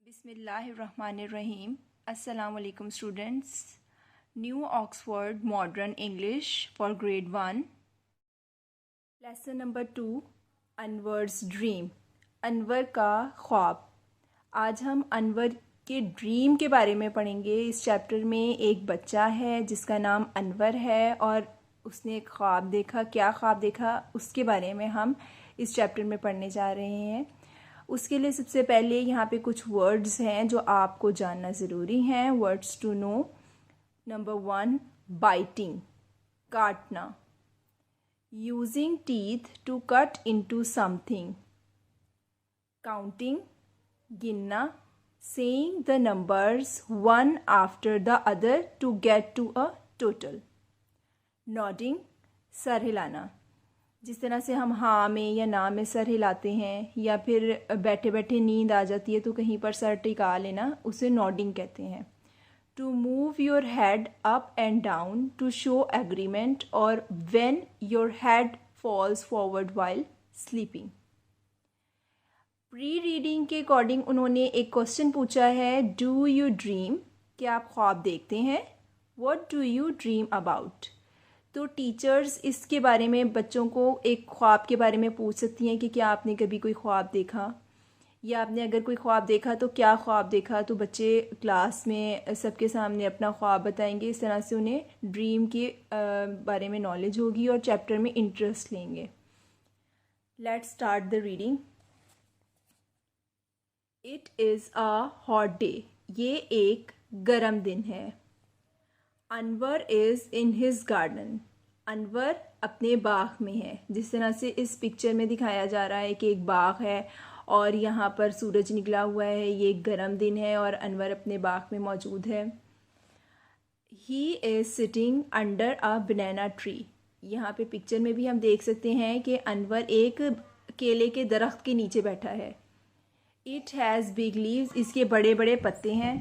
बिस्मिल्लाहिर्रहमानिर्रहीम। अस्सलाम वालेकुम students. New Oxford modern English for grade 1 lesson number 2 Anwar's dream, Anwar का ख्वाब। आज हम अनवर के ड्रीम के बारे में पढ़ेंगे। इस चैप्टर में एक बच्चा है जिसका नाम अनवर है और उसने एक ख्वाब देखा। क्या ख्वाब देखा उसके बारे में हम इस चैप्टर में पढ़ने जा रहे हैं। उसके लिए सबसे पहले यहाँ पे कुछ वर्ड्स हैं जो आपको जानना ज़रूरी हैं। Words to know. Number 1 biting, काटना। Using teeth to cut into something, counting, गिनना। Saying the numbers one after the other to get to a total. Nodding, सर हिलाना। जिस तरह से हम हाँ में या ना में सर हिलाते हैं या फिर बैठे बैठे नींद आ जाती है तो कहीं पर सर टिका लेना, उसे नॉडिंग कहते हैं। To move your head up and down to show agreement और when your head falls forward while sleeping. Pre reading के अकॉर्डिंग उन्होंने एक क्वेश्चन पूछा है, डू यू ड्रीम, क्या आप ख्वाब देखते हैं? What do you dream about? तो टीचर्स इसके बारे में बच्चों को एक ख्वाब के बारे में पूछ सकती हैं कि क्या आपने कभी कोई ख्वाब देखा, या आपने अगर कोई ख्वाब देखा तो क्या ख्वाब देखा। तो बच्चे क्लास में सबके सामने अपना ख्वाब बताएंगे। इस तरह से उन्हें ड्रीम के बारे में नॉलेज होगी और चैप्टर में इंटरेस्ट लेंगे। Let's start the reading. It is a hot day, ये एक गर्म दिन है। Anwar is in his garden, Anwar अपने बाग में है। जिस तरह से इस पिक्चर में दिखाया जा रहा है कि एक बाग है और यहाँ पर सूरज निकला हुआ है, ये एक गर्म दिन है और अनवर अपने बाग में मौजूद है। He is sitting under a banana tree, यहाँ पे पिक्चर में भी हम देख सकते हैं कि अनवर एक केले के दरख्त के नीचे बैठा है। इट हैज़ बिग लीव्स, इसके बड़े बड़े पत्ते हैं।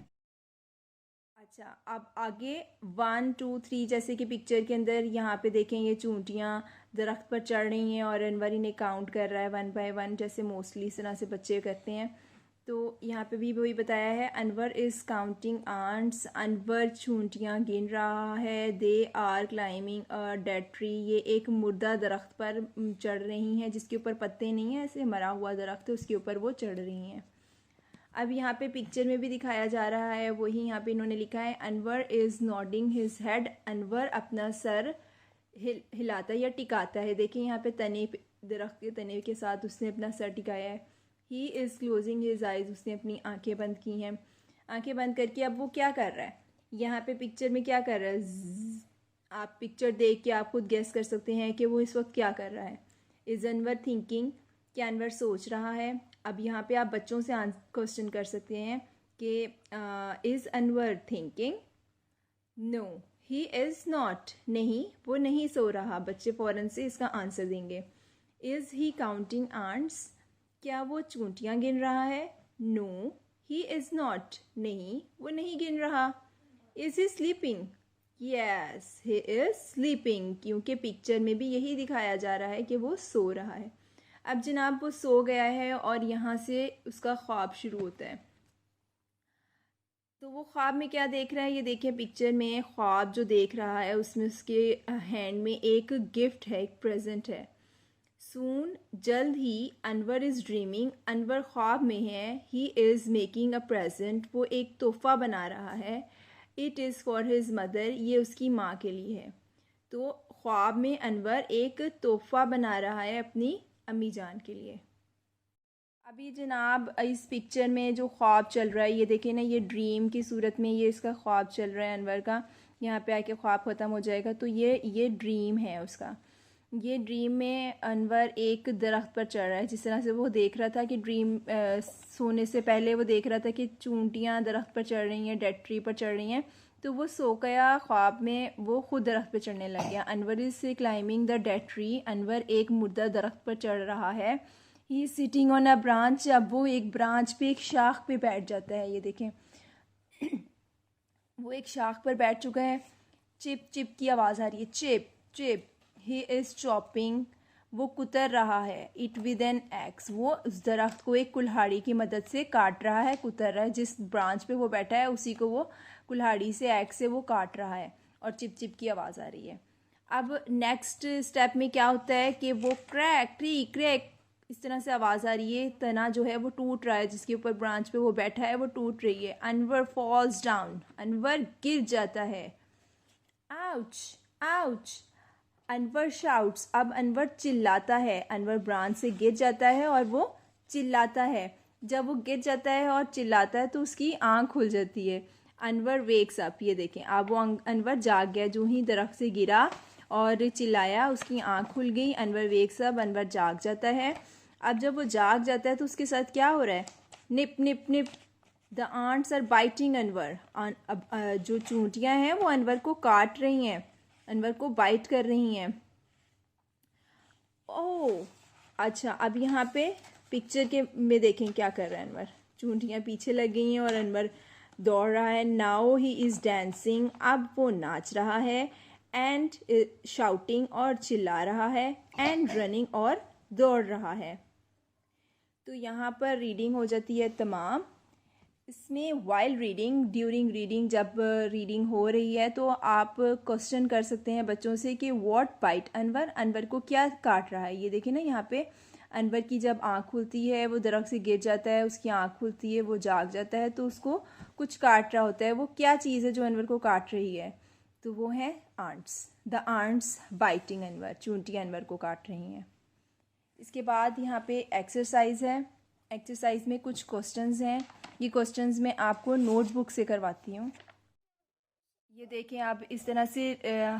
अच्छा, अब आगे 1 2 3 जैसे कि पिक्चर के अंदर यहाँ पे देखें, ये चूंटियाँ दरख्त पर चढ़ रही हैं और अनवर इन्हें काउंट कर रहा है 1 बाय 1, जैसे मोस्टली इस तरह से बच्चे करते हैं। तो यहाँ पे भी वही बताया है, Anwar is counting ants, Anwar चूंटियाँ गिन रहा है। They are climbing a dead tree, ये एक मुर्दा दरख्त पर चढ़ रही हैं जिसके ऊपर पत्ते नहीं हैं, ऐसे मरा हुआ दरख्त है उसके ऊपर वो चढ़ रही हैं। अब यहाँ पे पिक्चर में भी दिखाया जा रहा है, वही यहाँ पे इन्होंने लिखा है, Anwar is nodding his head, Anwar अपना सर हिलाता या टिकाता है। देखिए यहाँ पे तने, दरख्त के तने के साथ उसने अपना सर टिकाया है। He is closing his eyes, उसने अपनी आंखें बंद की हैं। आंखें बंद करके अब वो क्या कर रहा है, यहाँ पे पिक्चर में क्या कर रहा है, आप पिक्चर देख के आप खुद गेस कर सकते हैं कि वो इस वक्त क्या कर रहा है। इज़ अनवर थिंकिंग, क्या अनवर सोच रहा है। अब यहाँ पे आप बच्चों से क्वेश्चन कर सकते हैं कि is Anwar thinking? No he is not, नहीं वो नहीं सो रहा। बच्चे फ़ौरन से इसका आंसर देंगे। इज़ ही काउंटिंग आंट्स, क्या वो चूंटियाँ गिन रहा है? नो ही इज़ नॉट, नहीं वो नहीं गिन रहा। Is he sleeping? Yes he is sleeping, क्योंकि पिक्चर में भी यही दिखाया जा रहा है कि वो सो रहा है। अब जनाब वो सो गया है और यहाँ से उसका ख्वाब शुरू होता है। तो वो ख्वाब में क्या देख रहा है, ये देखिए पिक्चर में ख्वाब जो देख रहा है उसमें उसके हैंड में एक गिफ्ट है, एक प्रेजेंट है। सून, जल्द ही, अनवर इज़ ड्रीमिंग, अनवर ख्वाब में है। He is making a present, वो एक तोहफ़ा बना रहा है। It is for his mother, ये उसकी माँ के लिए है। तो ख्वाब में अनवर एक तोहफ़ा बना रहा है अपनी अम्मी जान के लिए। अभी जनाब इस पिक्चर में जो ख्वाब चल रहा है, ये देखें ना, ये ड्रीम की सूरत में ये इसका ख्वाब चल रहा है अनवर का। यहाँ पे आके ख्वाब ख़त्म हो जाएगा तो ये ड्रीम है उसका। ये ड्रीम में अनवर एक दरख्त पर चढ़ रहा है। जिस तरह से वो देख रहा था कि ड्रीम सोने से पहले वो देख रहा था कि चूंटियाँ दरख्त पर चढ़ रही हैं, डेड ट्री पर चढ़ रही हैं, तो वो सो गया, ख्वाब में वो खुद दरख्त पर चढ़ने लग गया। Anwar is climbing the dead tree, Anwar एक मुर्दा दरख्त पर चढ़ रहा है। ही सिटिंग ऑन अ ब्रांच, अब वो एक ब्रांच पे, एक शाख पे बैठ जाता है। ये देखें वो एक शाख पर बैठ चुका है। चिप चिप की आवाज़ आ रही है, chip chip. He is chopping, वो कुतर रहा है, इट विद एन एक्स, वो उस दरख्त को एक कुल्हाड़ी की मदद से काट रहा है, कुतर रहा है, जिस ब्रांच पे वो बैठा है उसी को वो कुल्हाड़ी से एक्स से वो काट रहा है और चिप चिप की आवाज़ आ रही है। अब नेक्स्ट स्टेप में क्या होता है कि वो क्रैक ट्री क्रैक इस तरह से आवाज़ आ रही है, तना जो है वो टूट रहा है, जिसके ऊपर ब्रांच पे वो बैठा है वो टूट रही है। अनवर फॉल्स डाउन, अनवर गिर जाता है। आउच आउच, अनवर शाउट्स, अब अनवर चिल्लाता है, अनवर ब्रांच से गिर जाता है और वो चिल्लाता है। जब वो गिर जाता है और चिल्लाता है तो उसकी आँख खुल जाती है। अनवर वेक्स अप, ये देखें अब वो अनवर जाग गया, जो ही दरख्त से गिरा और चिल्लाया उसकी आँख खुल गई। अनवर वेक्स अप, अनवर जाग जाता है। अब जब वो जाग जाता है तो उसके साथ क्या हो रहा है, nip nip nip, the ants are biting Anwar, अब जो चूंटियाँ हैं वो अनवर को काट रही हैं, अनवर को बाइट कर रही हैं। ओह अच्छा, अब यहाँ पे पिक्चर के में देखें क्या कर रहा है अनवर, चूंटियाँ पीछे लग गई हैं और अनवर दौड़ रहा है। नाउ ही इज़ डांसिंग, अब वो नाच रहा है। एंड शाउटिंग, और चिल्ला रहा है। एंड रनिंग, और दौड़ रहा है। तो यहाँ पर रीडिंग हो जाती है तमाम। इसमें वाइल रीडिंग, ड्यूरिंग रीडिंग, जब रीडिंग हो रही है तो आप क्वेश्चन कर सकते हैं बच्चों से कि व्हाट बाइट अनवर, अनवर को क्या काट रहा है। ये देखिए ना यहाँ पे अनवर की जब आँख खुलती है, वो दरख्त से गिर जाता है, उसकी आँख खुलती है, वो जाग जाता है, तो उसको कुछ काट रहा होता है। वो क्या चीज़ है जो अनवर को काट रही है, तो वो है ants. The ants biting Anwar, चूंटियाँ अनवर को काट रही हैं। इसके बाद यहाँ पे एक्सरसाइज है। एक्सरसाइज में कुछ क्वेश्चंस हैं, ये क्वेश्चंस मैं आपको नोटबुक से करवाती हूँ। ये देखें आप, इस तरह से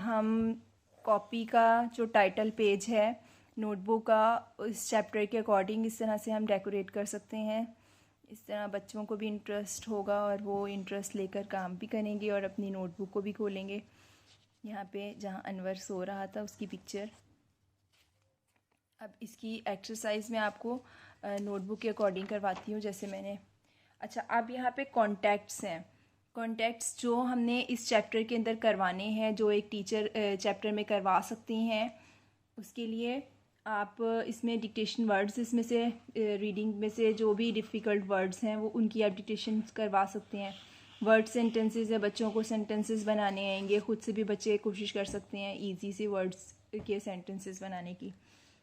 हम कॉपी का जो टाइटल पेज है नोटबुक का, इस चैप्टर के अकॉर्डिंग इस तरह से हम डेकोरेट कर सकते हैं। इस तरह बच्चों को भी इंटरेस्ट होगा और वो इंटरेस्ट लेकर काम भी करेंगे और अपनी नोटबुक को भी खोलेंगे। यहाँ पे जहाँ अनवर सो रहा था उसकी पिक्चर। अब इसकी एक्सरसाइज मैं आपको नोटबुक के अकॉर्डिंग करवाती हूँ जैसे मैंने। अच्छा, अब यहाँ पे कॉन्टैक्ट्स हैं। कॉन्टैक्ट्स जो हमने इस चैप्टर के अंदर करवाने हैं, जो एक टीचर चैप्टर में करवा सकती हैं, उसके लिए आप इसमें डिक्टेशन वर्ड्स, इसमें से रीडिंग में से जो भी डिफ़िकल्ट वर्ड्स हैं वो उनकी आप डिक्टेशन करवा सकते हैं। वर्ड सेंटेंसेस है, बच्चों को सेंटेंसेस बनाने आएंगे, ख़ुद से भी बच्चे कोशिश कर सकते हैं ईजी से वर्ड्स के सेंटेंसेस बनाने की।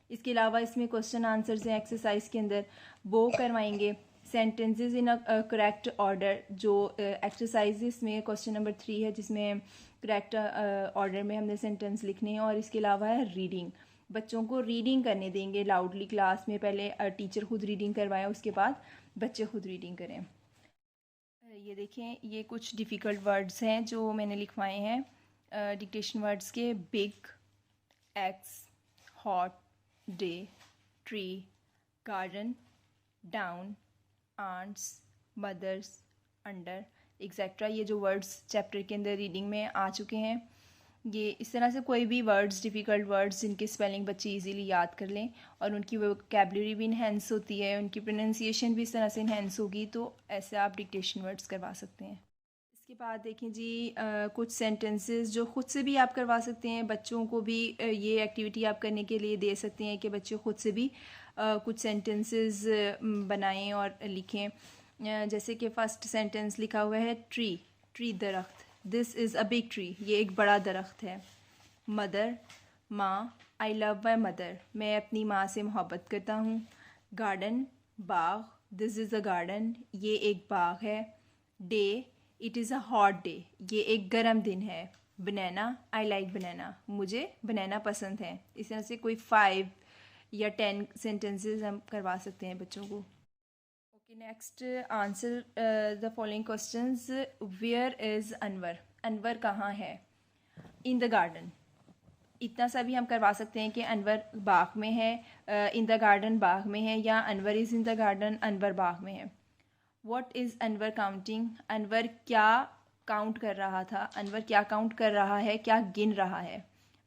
इसके अलावा इसमें क्वेश्चन आंसर्स हैं एक्सरसाइज के अंदर, वो करवाएंगे। Sentences in a correct order, जो एक्सरसाइज इसमें क्वेश्चन नंबर 3 है जिसमें करेक्ट ऑर्डर में हमने सेंटेंस लिखने हैं। और इसके अलावा है रीडिंग, बच्चों को रीडिंग करने देंगे लाउडली क्लास में। पहले टीचर खुद रीडिंग करवाएं, उसके बाद बच्चे खुद रीडिंग करें। ये देखें, ये कुछ डिफ़िकल्ट वर्ड्स हैं जो मैंने लिखवाए हैं डिक्टेशन वर्ड्स के। Big, ax, hot, day, tree, garden, down, ants, mothers, under, etcetera. ये जो वर्ड्स चैप्टर के अंदर रीडिंग में आ चुके हैं, ये इस तरह से कोई भी वर्ड्स, डिफ़िकल्ट वर्ड्स जिनकी स्पेलिंग बच्चे इजीली याद कर लें और उनकी वोकैबुलरी भी इन्हेंस होती है, उनकी प्रोनाउंसिएशन भी इस तरह से इन्हेंस होगी, तो ऐसे आप डिक्टेशन वर्ड्स करवा सकते हैं। इसके बाद देखें जी, कुछ सेंटेंसेस जो ख़ुद से भी आप करवा सकते हैं, बच्चों को भी ये एक्टिविटी आप करने के लिए दे सकते हैं कि बच्चे ख़ुद से भी कुछ सेंटेंसेस बनाएं और लिखें। जैसे कि फ़र्स्ट सेंटेंस लिखा हुआ है ट्री, ट्री दरख्त, this is a big tree, ये एक बड़ा दरख्त है। मदर, माँ, आई लव माई मदर, मैं अपनी माँ से मोहब्बत करता हूँ। Garden, Bagh, this is a garden, ये एक बाग है। Day, it is a hot day, ये एक गर्म दिन है। बनाना, आई लाइक बनाना, मुझे बनाना पसंद है। इस तरह से कोई 5 या 10 सेंटेंसेस हम करवा सकते हैं बच्चों को। Okay, next, answer the following questions. Where is Anwar, Anwar कहाँ है। इन द गार्डन, इतना सा भी हम करवा सकते हैं कि अनवर बाग में है, इन द गार्डन बाग में है, या Anwar is in the garden, Anwar बाग में है। What is Anwar counting, Anwar क्या काउंट कर रहा था, अनवर क्या काउंट कर रहा है, क्या गिन रहा है।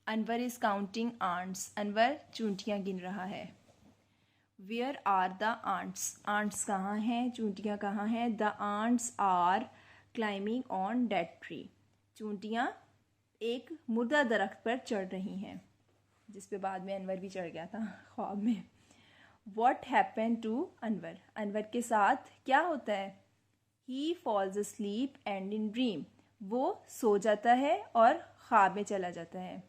Anwar is counting ants, Anwar चूंटियाँ गिन रहा है। Where are the ants, ants कहाँ हैं, चूंटियाँ कहाँ हैं। The ants are climbing on dead tree, चूंटियाँ एक मुर्दा दरख्त पर चढ़ रही हैं। जिस पे बाद में अनवर भी चढ़ गया था ख्वाब में। What happened to Anwar? Anwar के साथ क्या होता है? He falls asleep and in dream. वो सो जाता है और ख्वाब में चला जाता है।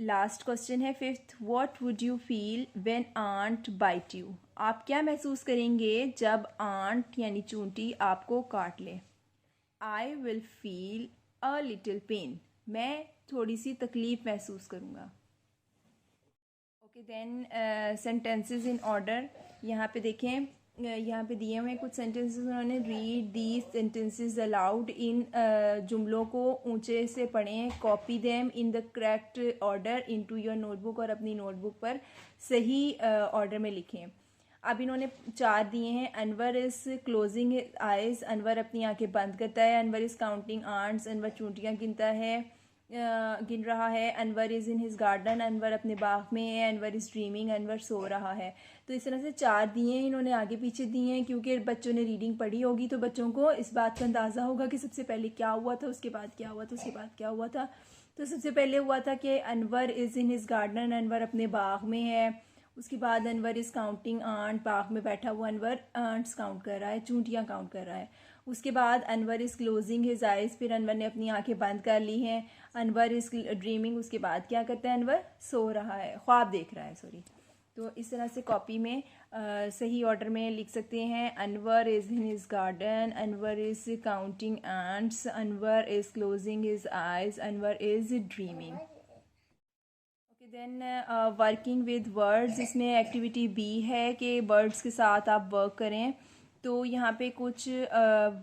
लास्ट क्वेश्चन है fifth. What would you feel when aunt bite you? आप क्या महसूस करेंगे जब आंट यानी चूंटी आपको काट ले? I will feel a little pain. मैं थोड़ी सी तकलीफ महसूस करूँगा। Okay then sentences in order. यहाँ पे देखें, यहाँ पे दिए हुए कुछ सेंटेंसेस उन्होंने। Read these sentences aloud in, जुमलों को ऊंचे से पढ़ें। Copy them in the correct order into your notebook, और अपनी नोटबुक पर सही ऑर्डर में लिखें। अब इन्होंने 4 दिए हैं। Anwar is closing eyes, Anwar अपनी आंखें बंद करता है। Anwar is counting ants, Anwar चूंटियाँ गिन रहा है। Anwar is in his garden, Anwar अपने बाग में है। अनवर इज़ ड्रीमिंग, अनवर सो रहा है। तो इस तरह से 4 दिए हैं, इन्होंने आगे पीछे दिए हैं क्योंकि बच्चों ने रीडिंग पढ़ी होगी तो बच्चों को इस बात का अंदाज़ा होगा कि सबसे पहले क्या हुआ था, उसके बाद क्या हुआ था, उसके बाद क्या हुआ था। तो सबसे पहले हुआ था कि Anwar is in his garden, Anwar अपने बाग में है। उसके बाद अनवर इज़ काउंटिंग आंट, बाग में बैठा हुआ अनवर आंट्स काउंट कर रहा है, चूंटियाँ काउंट कर रहा है। उसके बाद Anwar is closing his eyes, फिर अनवर ने अपनी आंखें बंद कर ली हैं। अनवर इज़ ड्रीमिंग, उसके बाद क्या करता है अनवर? सो रहा है, ख्वाब देख रहा है, सॉरी। तो इस तरह से कॉपी में सही ऑर्डर में लिख सकते हैं। Anwar is in his garden, Anwar is counting ants, Anwar is closing his eyes, Anwar is dreaming. Okay then working with words, इसमें एक्टिविटी बी है कि वर्ड्स के साथ आप वर्क करें। तो यहाँ पे कुछ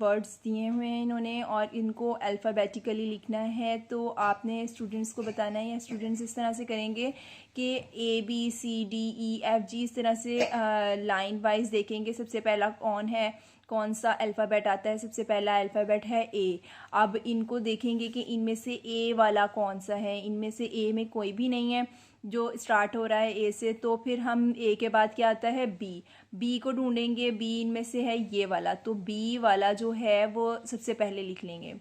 वर्ड्स दिए हुए हैं इन्होंने और इनको अल्फ़ाबेटिकली लिखना है। तो आपने स्टूडेंट्स को बताना है, या स्टूडेंट्स इस तरह से करेंगे कि ABCDEFG इस तरह से लाइन वाइज देखेंगे। सबसे पहला कौन सा अल्फ़ाबेट आता है? सबसे पहला अल्फ़ाबेट है A। अब इनको देखेंगे कि इनमें से A वाला कौन सा है। इनमें से A में कोई भी नहीं है जो स्टार्ट हो रहा है ए से, तो फिर हम ए के बाद क्या आता है? बी को ढूंढेंगे। बी इनमें से है ये वाला, तो बी वाला जो है वो सबसे पहले लिख लेंगे।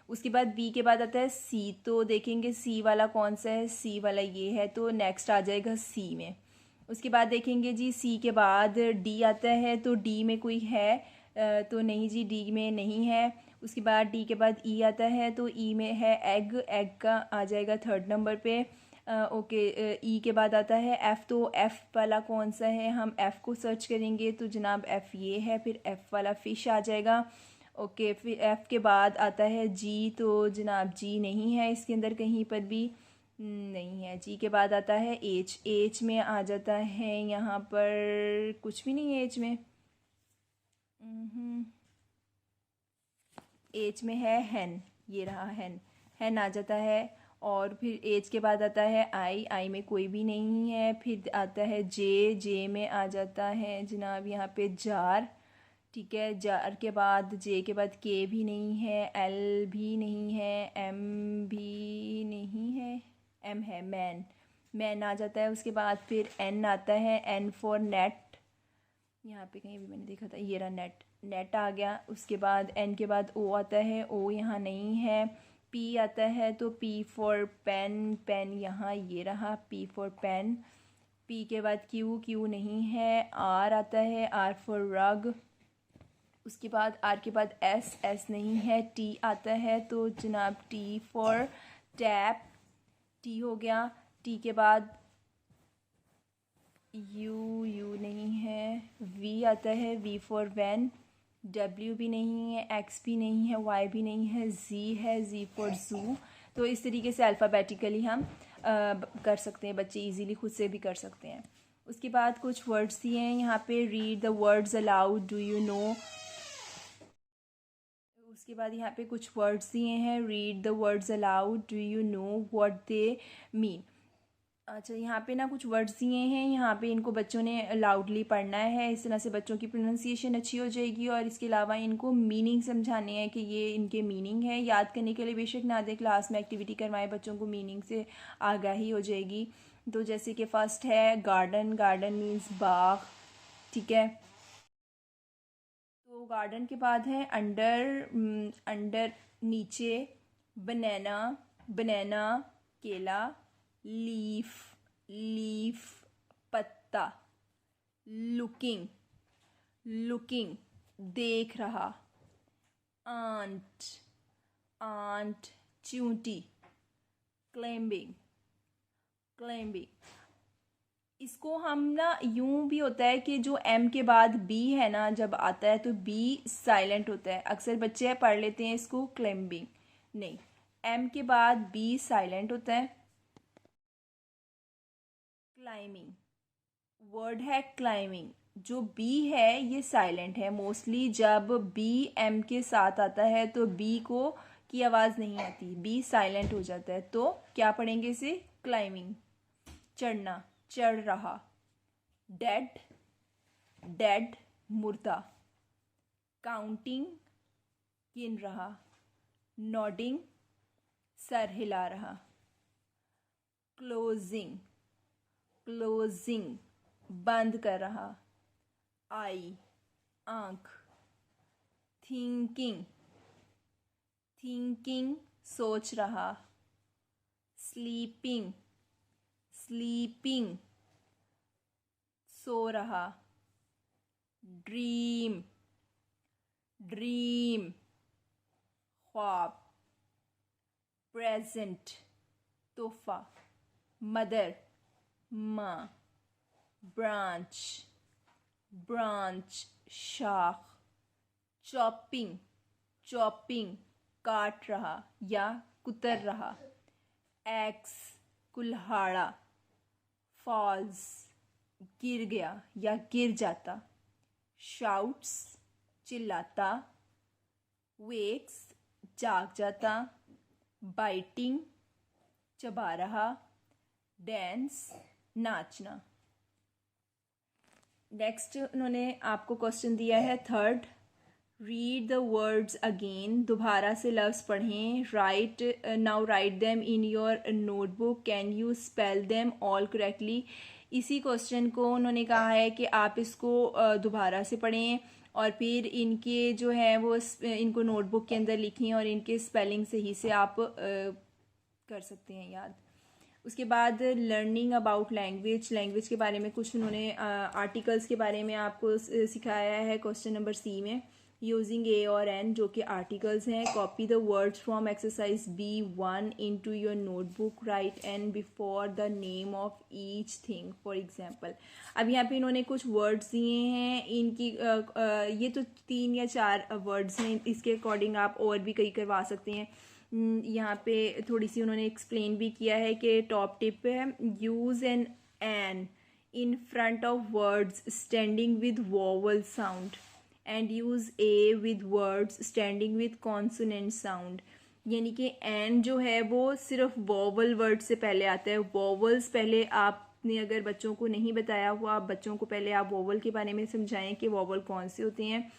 उसके बाद बी के बाद आता है सी, तो देखेंगे सी वाला कौन सा है। सी वाला ये है, तो नेक्स्ट आ जाएगा सी में। उसके बाद देखेंगे जी सी के बाद डी आता है, तो डी में कोई है? तो नहीं जी, डी में नहीं है। उसके बाद डी के बाद ई आता है, तो ई में है एग, एग का आ जाएगा 3rd नंबर पे। ओके, ई के बाद आता है एफ़, तो एफ़ वाला कौन सा है? हम एफ़ को सर्च करेंगे तो जनाब एफ़ ये है, फिर एफ़ वाला फ़िश आ जाएगा। ओके, फिर एफ़ के बाद आता है जी, तो जनाब जी नहीं है इसके अंदर कहीं पर भी, नहीं है। जी के बाद आता है एच, एच में आ जाता है यहाँ पर कुछ भी नहीं है एच में। एच में है हैन, ये रहा हैन, हैन आ जाता है। और फिर एज के बाद आता है आई, आई में कोई भी नहीं है। फिर आता है जे, जे में आ जाता है जनाब यहाँ पे जार, ठीक है। जार के बाद जे के बाद के भी नहीं है, एल भी नहीं है, एम भी नहीं है, एम है मैन, मैन आ जाता है। उसके बाद फिर एन आता है, एन फॉर नेट, यहाँ पे कहीं भी मैंने देखा था, ये रहा नेट, नेट आ गया। उसके बाद एन के बाद ओ आता है, ओ यहाँ नहीं है। पी आता है, तो पी फॉर पेन, पेन यहाँ ये रहा, पी फॉर पेन। पी के बाद क्यू, क्यू नहीं है। आर आता है, आर फॉर रग। उसके बाद आर के बाद एस, एस नहीं है। टी आता है, तो जनाब टी फॉर टैप, टी हो गया। टी के बाद यू, यू नहीं है। वी आता है, वी फॉर वैन। डब्ल्यू भी नहीं है, एक्स भी नहीं है, वाई भी नहीं है, जी है, जी फॉर जू। तो इस तरीके से अल्फ़ाबेटिकली हम कर सकते हैं, बच्चे इजीली खुद से भी कर सकते हैं। उसके बाद कुछ वर्ड्स दिए हैं यहाँ पे, read the words allowed, do you know. उसके बाद यहाँ पे कुछ वर्ड्स दिए हैं, read the words allowed, do you know what they mean. अच्छा, यहाँ पे ना कुछ वर्ड्स दिए हैं, यहाँ पे इनको बच्चों ने लाउडली पढ़ना है। इस तरह से बच्चों की प्रोनाउंसिएशन अच्छी हो जाएगी, और इसके अलावा इनको मीनिंग समझाने हैं कि ये इनके मीनिंग है। याद करने के लिए बेशक ना दें, क्लास में एक्टिविटी करवाएं, बच्चों को मीनिंग से आगाही हो जाएगी। तो जैसे कि फ़र्स्ट है गार्डन, गार्डन मीन्स बाग, ठीक है। तो गार्डन के बाद है अंडर, अंडर नीचे। बनाना, बनाना केला, लीफ, लीफ पत्ता, लुकिंग, लुकिंग देख रहा, आंट, आंट चींटी, क्लाइंबिंग, क्लाइंबिंग। इसको हम ना यूं भी होता है कि जो एम के बाद बी है ना जब आता है तो बी साइलेंट होता है। अक्सर बच्चे पढ़ लेते हैं इसको क्लाइंबिंग, नहीं, एम के बाद बी साइलेंट होता है। क्लाइंबिंग वर्ड है क्लाइंबिंग, जो बी है ये साइलेंट है। मोस्टली जब बी एम के साथ आता है तो बी को की आवाज़ नहीं आती, बी साइलेंट हो जाता है। तो क्या पढ़ेंगे इसे? क्लाइंबिंग। चढ़ना, चढ़ रहा, डेड, डेड मुर्दा, काउंटिंग गिन रहा, नॉडिंग सर हिला रहा, क्लोजिंग, क्लोजिंग बंद कर रहा, आई आंख, थिंकिंग, थिंकिंग सोच रहा, स्लीपिंग, स्लीपिंग सो रहा, ड्रीम, ड्रीम ख्वाब, प्रेजेंट तोहफा, मदर माँ, ब्रांच, ब्रांच शाख, चॉपिंग, चॉपिंग काट रहा या कुतर रहा, एक्स कुल्हाड़ा, फॉल्स गिर गया या गिर जाता, शाउट्स चिल्लाता, वेक्स जाग जाता, बाइटिंग चबा रहा, डांस नाचना। नेक्स्ट उन्होंने आपको क्वेश्चन दिया है third, read the words again, दोबारा से लफ्ज़ पढ़ें। Right now write them in your notebook, can you spell them all correctly. इसी क्वेश्चन को उन्होंने कहा है कि आप इसको दोबारा से पढ़ें और फिर इनके जो है वो इनको नोटबुक के अंदर लिखें और इनके स्पेलिंग सही से आप कर सकते हैं याद। उसके बाद लर्निंग अबाउट लैंग्वेज, लैंग्वेज के बारे में कुछ उन्होंने आर्टिकल्स के बारे में आपको सिखाया है क्वेश्चन नंबर सी में। यूजिंग ए और एन जो कि आर्टिकल्स हैं। Copy the words from exercise B1 into your notebook, right an before the name of each thing for example. अब यहाँ पे इन्होंने कुछ वर्ड्स दिए हैं, इनकी ये तो 3 या 4 वर्ड्स हैं, इसके अकॉर्डिंग आप और भी कई करवा सकते हैं। यहाँ पे थोड़ी सी उन्होंने एक्सप्लेन भी किया है कि टॉप टिप पे है, use an in front of words standing with vowel sound and use A with words standing with consonant sound. यानी कि एन जो है वो सिर्फ वोवल वर्ड से पहले आता है। वोवल्स पहले आपने अगर बच्चों को नहीं बताया हुआ, आप बच्चों को पहले आप वोवल के बारे में समझाएं कि वोवल कौन से होते हैं।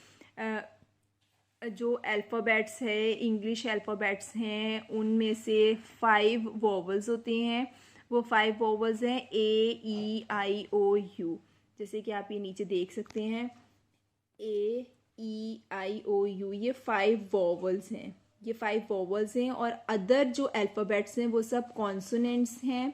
जो अल्फ़ाबेट्स है, इंग्लिश अल्फ़ाबेट्स हैं, उनमें से 5 वोवल्स होते हैं। वो 5 वोवल्स हैं AEIOU, जैसे कि आप ये नीचे देख सकते हैं AEIOU, ये 5 वोवल्स हैं, ये 5 वोवल्स हैं। और अदर जो अल्फ़ाबेट्स हैं वो सब कॉन्सोनेंट्स हैं।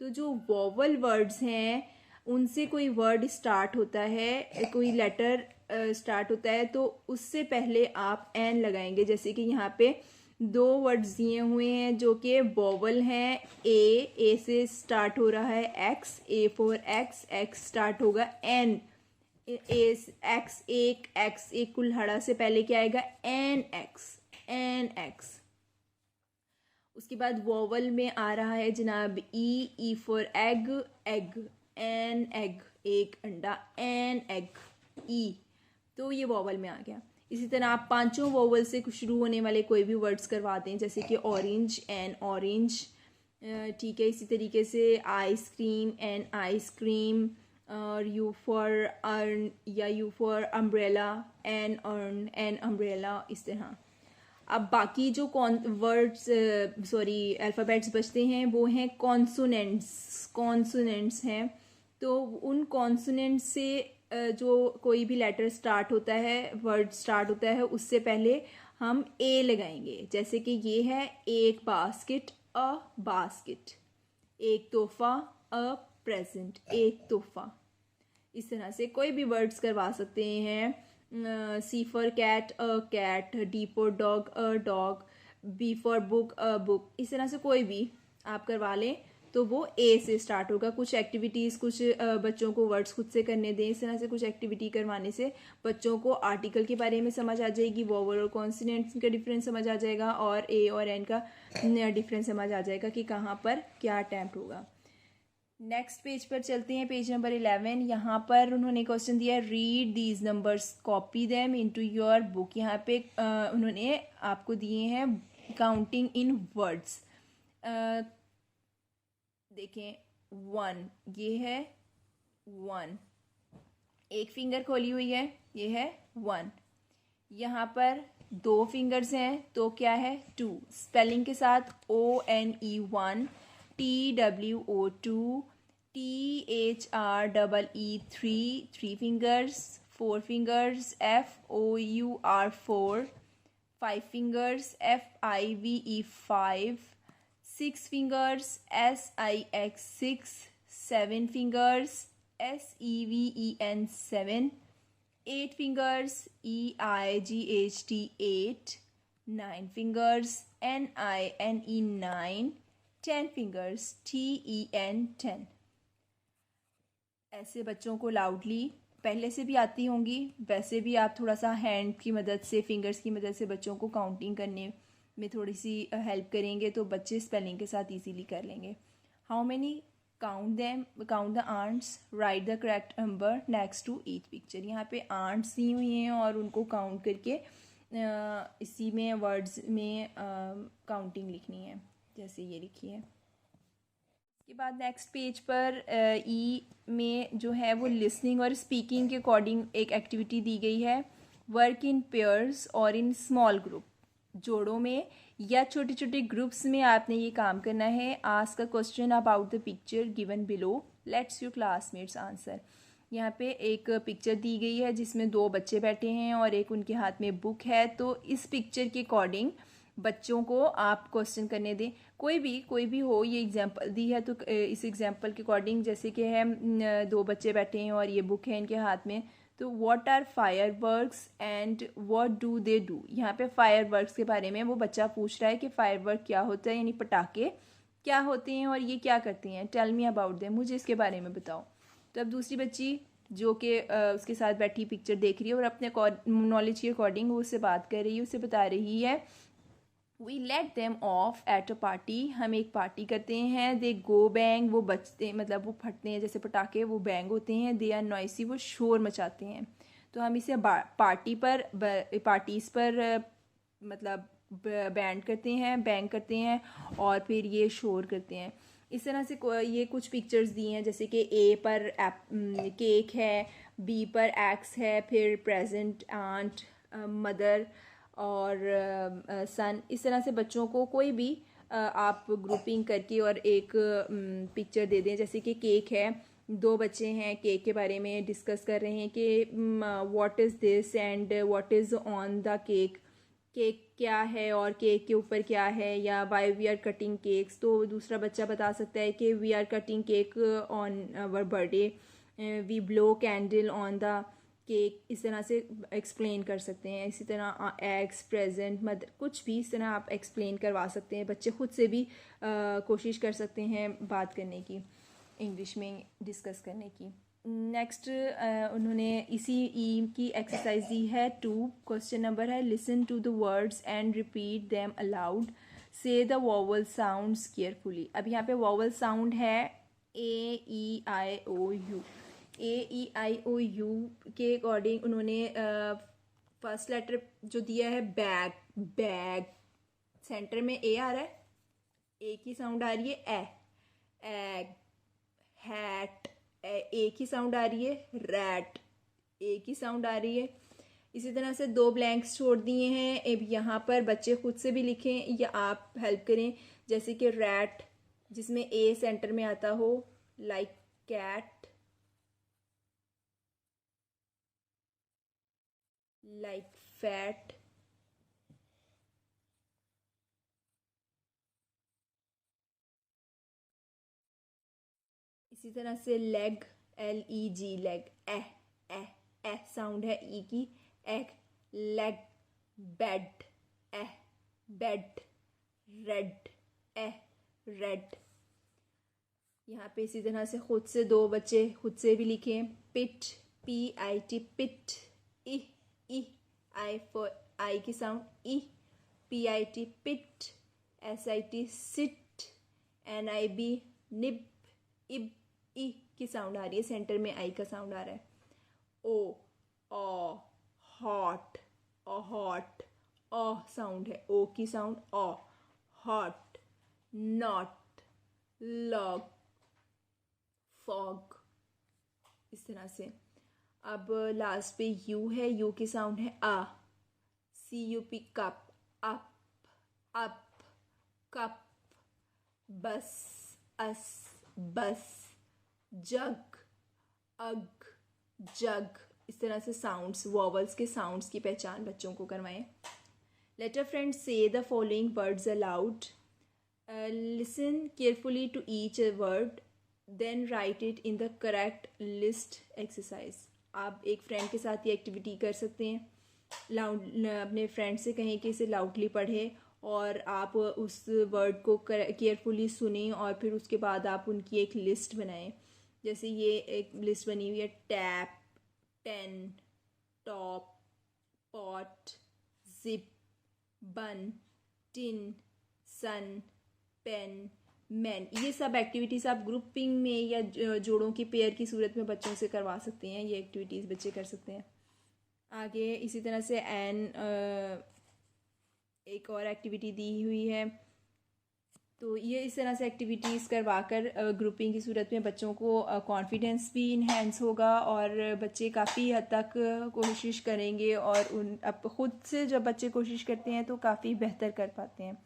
तो जो वोवल वर्ड्स हैं उनसे कोई वर्ड स्टार्ट होता है, कोई लेटर स्टार्ट होता है तो उससे पहले आप एन लगाएंगे। जैसे कि यहाँ पे 2 वर्ड्स दिए हुए हैं जो कि वोवल हैं। ए से स्टार्ट हो रहा है, x, A for x start होगा, एन एक्स, एक कुल्हाड़ा से पहले क्या आएगा, एन एक्स। उसके बाद वोवल में आ रहा है जनाब E for egg, an egg, एक अंडा, एन एग, ई। तो ये वोवल में आ गया। इसी तरह आप 5 वोवल से शुरू होने वाले कोई भी वर्ड्स करवाते हैं, जैसे कि ऑरेंज, एन ऑरेंज, ठीक है। इसी तरीके से आइसक्रीम, एन आइसक्रीम, और यू फॉर अर्न या U for umbrella, an urn, an umbrella, इस तरह। अब बाकी जो अल्फ़ाबेट्स बचते हैं वो हैं कॉन्सोनेंट्स हैं। तो उन कॉन्सोनेंट्स से जो कोई भी लेटर स्टार्ट होता है, वर्ड स्टार्ट होता है, उससे पहले हम ए लगाएंगे। जैसे कि ये है एक बास्केट, अ बास्केट, एक तोहफा, अ प्रेजेंट, एक तोहफा। इस तरह से कोई भी वर्ड्स करवा सकते हैं। C for cat, a cat, D for dog, a dog, B for book, a book. इस तरह से कोई भी आप करवा लें तो वो ए से स्टार्ट होगा। कुछ एक्टिविटीज़, कुछ बच्चों को वर्ड्स खुद से करने दें। इस तरह से कुछ एक्टिविटी करवाने से बच्चों को आर्टिकल के बारे में समझ आ जाएगी, वोवल और कॉन्सोनेंट्स का डिफरेंस समझ आ जाएगा, और ए और एन का डिफरेंस समझ आ जाएगा कि कहाँ पर क्या अटैम्प्ट होगा। नेक्स्ट पेज पर चलते हैं, पेज नंबर 11। यहाँ पर उन्होंने क्वेश्चन दिया है, read these numbers, copy them into your book. यहाँ पे उन्होंने आपको दिए हैं काउंटिंग इन वर्ड्स। देखें, 1 ये है 1, एक फिंगर खोली हुई है, ये है 1। यहाँ पर 2 फिंगर्स हैं तो क्या है 2। स्पेलिंग के साथ ONE 1, TWO 2, THREE 3 fingers, 4 fingers, FOUR 4, 5 fingers, FIVE 5, 6 fingers, SIX 6, 7 fingers, SEVEN 7, 8 fingers, EIGHT 8, 9 fingers, NINE 9, 10 fingers, TEN 10। ऐसे बच्चों को लाउडली पहले से भी आती होंगी, वैसे भी आप थोड़ा सा हैंड की मदद से, फिंगर्स की मदद से बच्चों को काउंटिंग करने में थोड़ी सी हेल्प करेंगे तो बच्चे स्पेलिंग के साथ इजीली कर लेंगे। How many, count them, count the ants, right the correct number next to each picture. यहाँ पे आंट्स दी हुई हैं और उनको काउंट करके इसी में वर्ड्स में काउंटिंग लिखनी है, जैसे ये लिखी है। इसके बाद नेक्स्ट पेज पर ई में जो है वो लिसनिंग और स्पीकिंग के अकॉर्डिंग एक एक्टिविटी दी गई है। वर्क इन पेयर्स और इन स्मॉल ग्रुप, जोड़ों में या छोटे छोटे ग्रुप्स में आपने ये काम करना है। Ask a question about the picture given below, let's your classmates answer. यहाँ पे एक पिक्चर दी गई है जिसमें 2 बच्चे बैठे हैं और एक उनके हाथ में बुक है। तो इस पिक्चर के अकॉर्डिंग बच्चों को आप क्वेश्चन करने दें, कोई भी हो। ये एग्जांपल दी है तो इस एग्जांपल के अकॉर्डिंग, जैसे कि है 2 बच्चे बैठे हैं और ये बुक है इनके हाथ में, तो what are fireworks and what do they do. यहाँ पे फायरवर्क्स के बारे में वो बच्चा पूछ रहा है कि फायरवर्क क्या होता है, यानी पटाखे क्या होते हैं और ये क्या करते हैं। टेल मी अबाउट देम, मुझे इसके बारे में बताओ। तो अब दूसरी बच्ची जो कि उसके साथ बैठी पिक्चर देख रही है और अपने नॉलेज के अकॉर्डिंग वो उससे बात कर रही है, उससे बता रही है, we let them off at a party, हम एक पार्टी करते हैं। दे गो बैंग, वो बचते मतलब वो फटते हैं, जैसे पटाखे वो बैंग होते हैं। दे आर नॉइसी, वो शोर मचाते हैं। तो हम इसे पार्टी पर, पार्टीज़ पर मतलब बैंड करते हैं, बैंग करते हैं और फिर ये शोर करते हैं। इस तरह से ये कुछ पिक्चर्स दी हैं, जैसे कि ए पर केक है, बी पर एक्स है, फिर प्रेजेंट, आंट, मदर और सन। इस तरह से बच्चों को कोई भी आप ग्रुपिंग करके और एक पिक्चर दे दें। जैसे कि केक है, 2 बच्चे हैं, केक के बारे में डिस्कस कर रहे हैं कि what is this and what is on the cake, cake क्या है और केक के ऊपर क्या है, या why we are cutting cakes. तो दूसरा बच्चा बता सकता है कि we are cutting cake on our birthday, we blow candle on the cake. इस तरह से एक्सप्लेन कर सकते हैं। इसी तरह एग्स, प्रेजेंट, मदर, कुछ भी इस तरह आप एक्सप्लेन करवा सकते हैं। बच्चे खुद से भी कोशिश कर सकते हैं बात करने की, इंग्लिश में डिस्कस करने की। नेक्स्ट उन्होंने इसी ई की एक्सरसाइज दी है 2। क्वेश्चन नंबर है, listen to the words and repeat them aloud, say the vowel sounds carefully. अब यहाँ पे वोवल साउंड है AEIOU। AEIOU के अकॉर्डिंग उन्होंने फर्स्ट लेटर जो दिया है बैग, बैग, सेंटर में ए आ रहा है, ए की साउंड आ रही है एग, हैट, एक ही साउंड आ रही है, रैट, एक ही साउंड आ रही है। इसी तरह से 2 ब्लैंक्स छोड़ दिए हैं। अब यहाँ पर बच्चे खुद से भी लिखें या आप हेल्प करें, जैसे कि रैट जिसमें ए सेंटर में आता हो, लाइक कैट, लाइक फैट, इसी तरह से लेग, LEG, लेग, ए साउंड है ई की, egg, leg, bed, bed, red, red. यहाँ पे इसी तरह से खुद से दो बच्चे खुद से भी लिखें, पिट, PIT, pit, E I for I की साउंड ई, PIT, पिट, SIT, सिट, NIB, निब, इब, ई की साउंड आ रही है, सेंटर में आई का साउंड आ रहा है। ओ हॉट, हॉट, साउंड है, ओ की sound, hot, not, log, fog, इस तरह से। अब लास्ट पे यू है, यू की साउंड है CUP, कप, अप, कप, बस, अस, बस, जग, अग, जग। इस तरह से साउंड्स, वॉवल्स के साउंड्स की पहचान बच्चों को करवाएं। Let our friends say the following words aloud, listen carefully to each word, then write it in the correct list exercise. आप एक फ्रेंड के साथ ये एक्टिविटी कर सकते हैं, अपने फ्रेंड से कहें कि इसे लाउडली पढ़े और आप उस वर्ड को केयरफुली सुनें और फिर उसके बाद आप उनकी एक लिस्ट बनाएं। जैसे ये एक लिस्ट बनी हुई है, tap, ten, top, pot, zip, बन, टिन, सन, पेन, मैन। ये सब एक्टिविटीज़ आप ग्रुपिंग में या जोड़ों की पेयर की सूरत में बच्चों से करवा सकते हैं। ये एक्टिविटीज़ बच्चे कर सकते हैं। आगे इसी तरह से एक और एक्टिविटी दी हुई है, तो ये इस तरह से एक्टिविटीज़ करवाकर ग्रुपिंग की सूरत में बच्चों को कॉन्फिडेंस भी इन्हेंस होगा और बच्चे काफ़ी हद तक कोशिश करेंगे और अब ख़ुद से जब बच्चे कोशिश करते हैं तो काफ़ी बेहतर कर पाते हैं।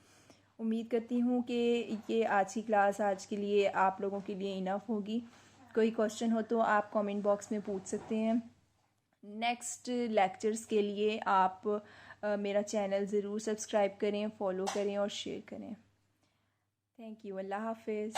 उम्मीद करती हूँ कि ये आज की क्लास आज के लिए आप लोगों के लिए इनफ होगी। कोई क्वेश्चन हो तो आप कमेंट बॉक्स में पूछ सकते हैं। नेक्स्ट लेक्चर्स के लिए आप मेरा चैनल ज़रूर सब्सक्राइब करें, फॉलो करें और शेयर करें। Thank you. अल्लाह हाफिज़।